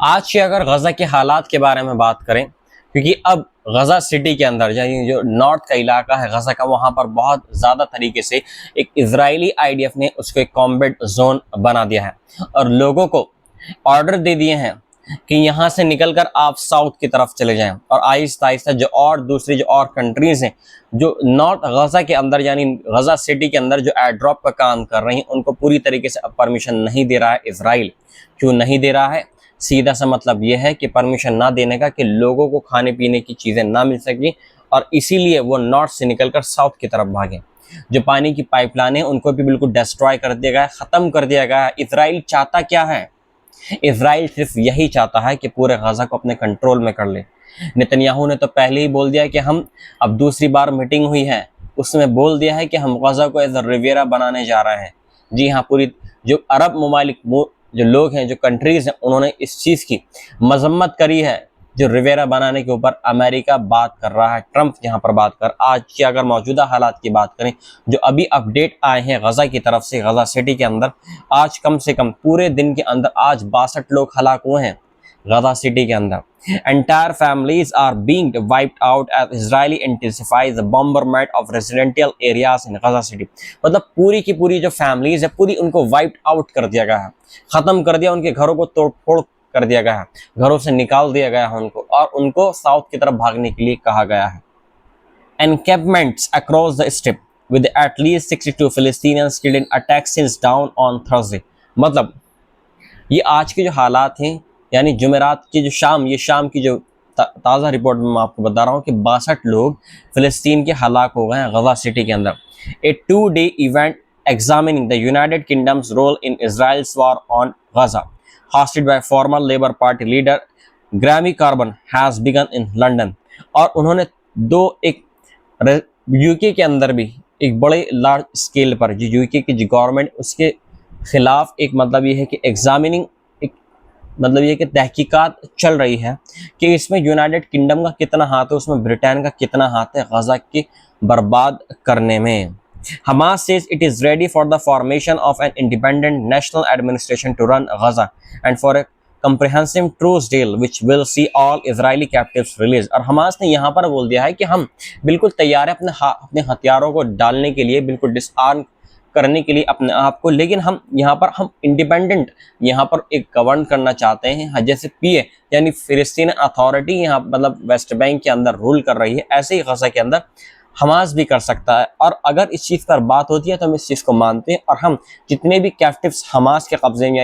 आज की अगर गज़ा के हालात के बारे में बात करें, क्योंकि अब गज़ा सिटी के अंदर यानी जो नॉर्थ का इलाका है गज़ा का, वहाँ पर बहुत ज़्यादा तरीके से एक इजरायली आईडीएफ ने उसको एक कॉम्बैट जोन बना दिया है और लोगों को ऑर्डर दे दिए हैं कि यहाँ से निकलकर आप साउथ की तरफ चले जाएं और आहिस्ता आहिस्ता जो और दूसरी जो और कंट्रीज़ हैं जो नॉर्थ गज़ा के अंदर यानी गज़ा सिटी के अंदर जो एयर ड्रॉप का काम कर रही हैं, उनको पूरी तरीके से अब परमिशन नहीं दे रहा है इजराइल। क्यों नहीं दे रहा है? सीधा सा मतलब यह है कि परमिशन ना देने का कि लोगों को खाने पीने की चीज़ें ना मिल सकें और इसीलिए वो नॉर्थ से निकलकर साउथ की तरफ भागें। जो पानी की पाइपलाइन है उनको भी बिल्कुल डिस्ट्रॉय कर दिया गया है, ख़त्म कर दिया गया है। इजराइल चाहता क्या है? इजराइल सिर्फ यही चाहता है कि पूरे गज़ा को अपने कंट्रोल में कर ले। नेतन्याहू ने तो पहले ही बोल दिया कि हम अब दूसरी बार मीटिंग हुई है, उसमें बोल दिया है कि हम गज़ा को एज अ रिवियरा बनाने जा रहे हैं। जी हाँ, पूरी जो अरब ममालिक जो लोग हैं, जो कंट्रीज़ हैं, उन्होंने इस चीज़ की मजम्मत करी है। जो रिवेरा बनाने के ऊपर अमेरिका बात कर रहा है, ट्रंप यहाँ पर बात कर। आज की अगर मौजूदा हालात की बात करें, जो अभी अपडेट आए हैं गज़ा की तरफ से, गज़ा सिटी के अंदर आज कम से कम पूरे दिन के अंदर आज 62 लोग हलाक हुए हैं गज़ा सिटी के अंदर। Entire families are being wiped out as Israeli intensifies the bombardment of residential areas in Gaza City। मतलब पूरी की पूरी जो फैमिलीज है पूरी उनको वाइप्ड आउट कर दिया गया है, ख़त्म कर दिया, उनके घरों को तोड़ फोड़ कर दिया गया है, घरों से निकाल दिया गया है उनको और उनको साउथ की तरफ भागने के लिए कहा गया है। Encampments across the strip with at least 62 Palestinians killed in attacks since dawn on Thursday। मतलब ये आज के जो हालात हैं यानी जुमेरात की जो शाम, ये शाम की जो ताज़ा रिपोर्ट में मैं आपको बता रहा हूँ कि 62 लोग फ़िलिस्तीन के हलाक हो गए हैं गज़ा सिटी के अंदर। A 2-day event examining the United Kingdom's role in Israel's war on Gaza hosted by former Labour Party leader Jeremy Corbyn has begun in London. और उन्होंने एक यूके के अंदर भी एक बड़े लार्ज स्केल पर जो यूके की जो गवर्नमेंट उसके खिलाफ एक मतलब ये है कि एग्जामिनिंग मतलब ये कि तहकीकात चल रही है कि इसमें यूनाइटेड किंगडम का कितना हाथ है, उसमें ब्रिटेन का कितना हाथ है गज़ा की बर्बाद करने में। Hamas says it is ready for the formation of an independent national administration to run Gaza and for a comprehensive truce deal which will see all Israeli captives released। और हमास ने यहाँ पर बोल दिया है कि हम बिल्कुल तैयार है अपने हथियारों को डालने के लिए, बिल्कुल डिसआर्म करने के लिए अपने आप को, लेकिन हम यहाँ पर हम इंडिपेंडेंट यहाँ पर एक गवर्न करना चाहते हैं। जैसे पीए यानी फिलिस्तीन अथॉरिटी यहाँ मतलब वेस्ट बैंक के अंदर रूल कर रही है, ऐसे ही गज़ा के अंदर हमास भी कर सकता है। और अगर इस चीज़ पर बात होती है तो हम इस चीज़ को मानते हैं और हम जितने भी कैप्टिव्स हमास के कब्जे में